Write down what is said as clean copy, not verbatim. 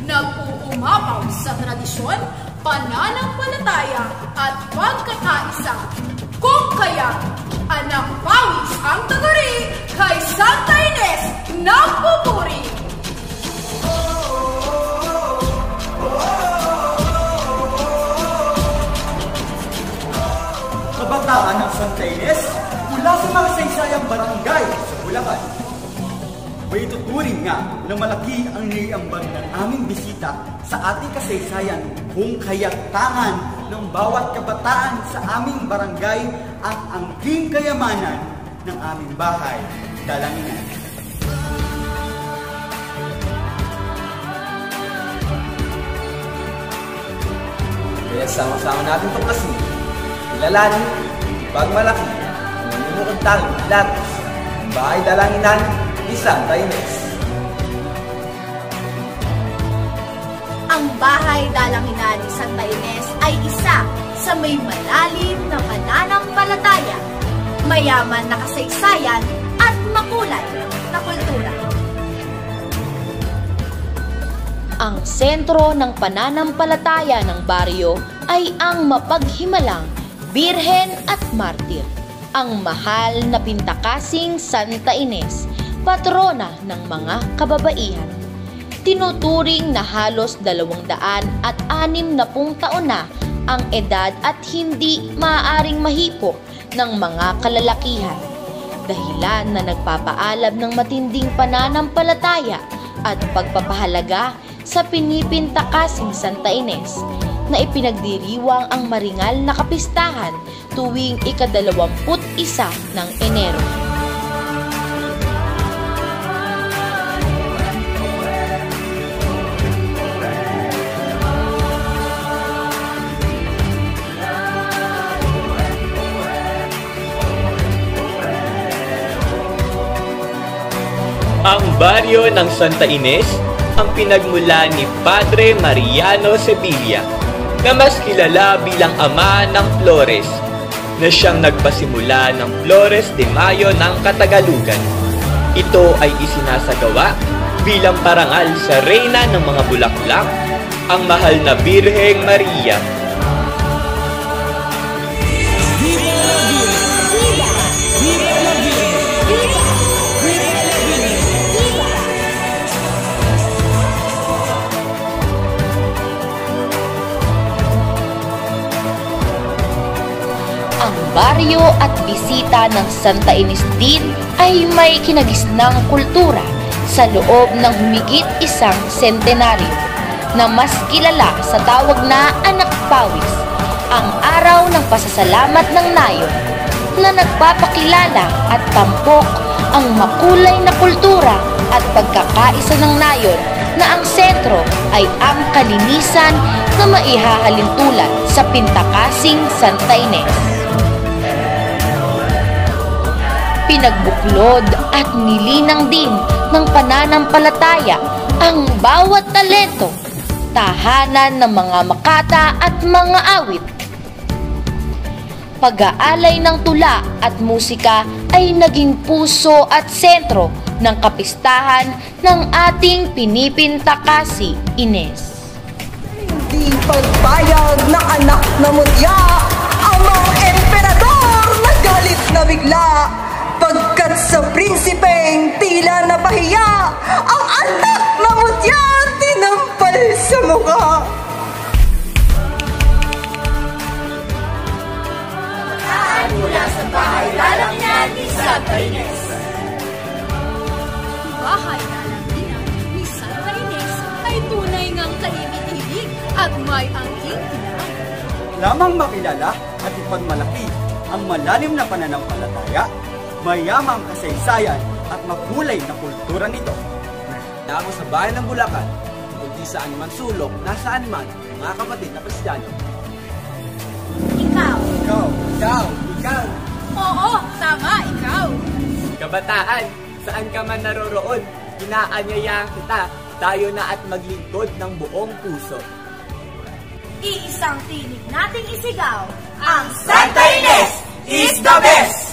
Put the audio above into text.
nag-uumapaw sa tradisyon, pananampalataya at pagkakaisa. Kung kaya, anak pawis ang taguri kay Santa Ines ng Pupuri. Kabataan ng Santa Ines mula sa mga saysayang barangay sa Bulacan. May tuturing nga na malaki ang naiambag ng aming bisita sa ating kasaysayan kung kaya't tangan ng bawat kabataan sa aming barangay ang angking kayamanan ng aming bahay, dalanginan. Kaya sama-sama natin itong kasi, kilalanin, pagmalaki, namumukong tanging Pilatos, ang bahay dalanginan, ni Santa Ines. Ang bahay dalanginan ni Santa Ines ay isa sa may malalim na pananampalataya, mayaman na kasaysayan at makulay na kultura. Ang sentro ng pananampalataya ng baryo ay ang mapaghimalang Birhen at Martir, ang mahal na pintakasing Santa Ines, patrona ng mga kababaihan. Tinuturing na halos 260 taon na ang edad at hindi maaaring mahipo ng mga kalalakihan, dahilan na nagpapaalab ng matinding pananampalataya at pagpapahalaga sa pinipintakasing Santa Ines na ipinagdiriwang ang maringal na kapistahan tuwing ika-21 ng Enero. Ang baryo ng Santa Ines ang pinagmula ni Padre Mariano Sevilla, na mas kilala bilang Ama ng Flores, na siyang nagpasimula ng Flores de Mayo ng Katagalugan. Ito ay isinasagawa bilang parangal sa Reyna ng mga Bulaklak, ang mahal na Birheng Maria. Ang baryo at bisita ng Santa Ines din ay may kinagisnang kultura sa loob ng humigit 1 sentenaryo na mas kilala sa tawag na Anak Pawis, ang araw ng pasasalamat ng nayon na nagpapakilala at tampok ang makulay na kultura at pagkakaisa ng nayon na ang sentro ay ang kalinisan na maihahalin tulad sa pintakasing Santa Ines. Pinagbuklod at nilinang din ng pananampalataya ang bawat talento, tahanan ng mga makata at mga awit. Pag-aalay ng tula at musika ay naging puso at sentro ng kapistahan ng ating pinipintakasi Ines. Hindi pagpayag ng anak na mutya ang mga emperador na galit na bigla, pagkat sa prinsipeng tila napahiya ang anak na mutya tinampal sa mukha. Mula sa bahay dalanginan ni Santa Ines. Bahay dalanginan ni Santa Ines ay tunay ngang kaibig-ibig at may angking tinang. Lamang makilala at ipagmalaki ang malalim na pananampalataya, mayamang kasaysayan at makulay na kultura nito. Ako sa bayan ng Bulacan, kundi saan man sulok, nasaan man, mga kapatid na Kristiyano. Ikaw. Ikaw. Oo, tama, ikaw. Kabataan, saan ka man naroroon, inaanyayahan kita, tayo na at maglingkod ng buong puso. Iisang tinig nating isigaw, ang Santa Ines is the best!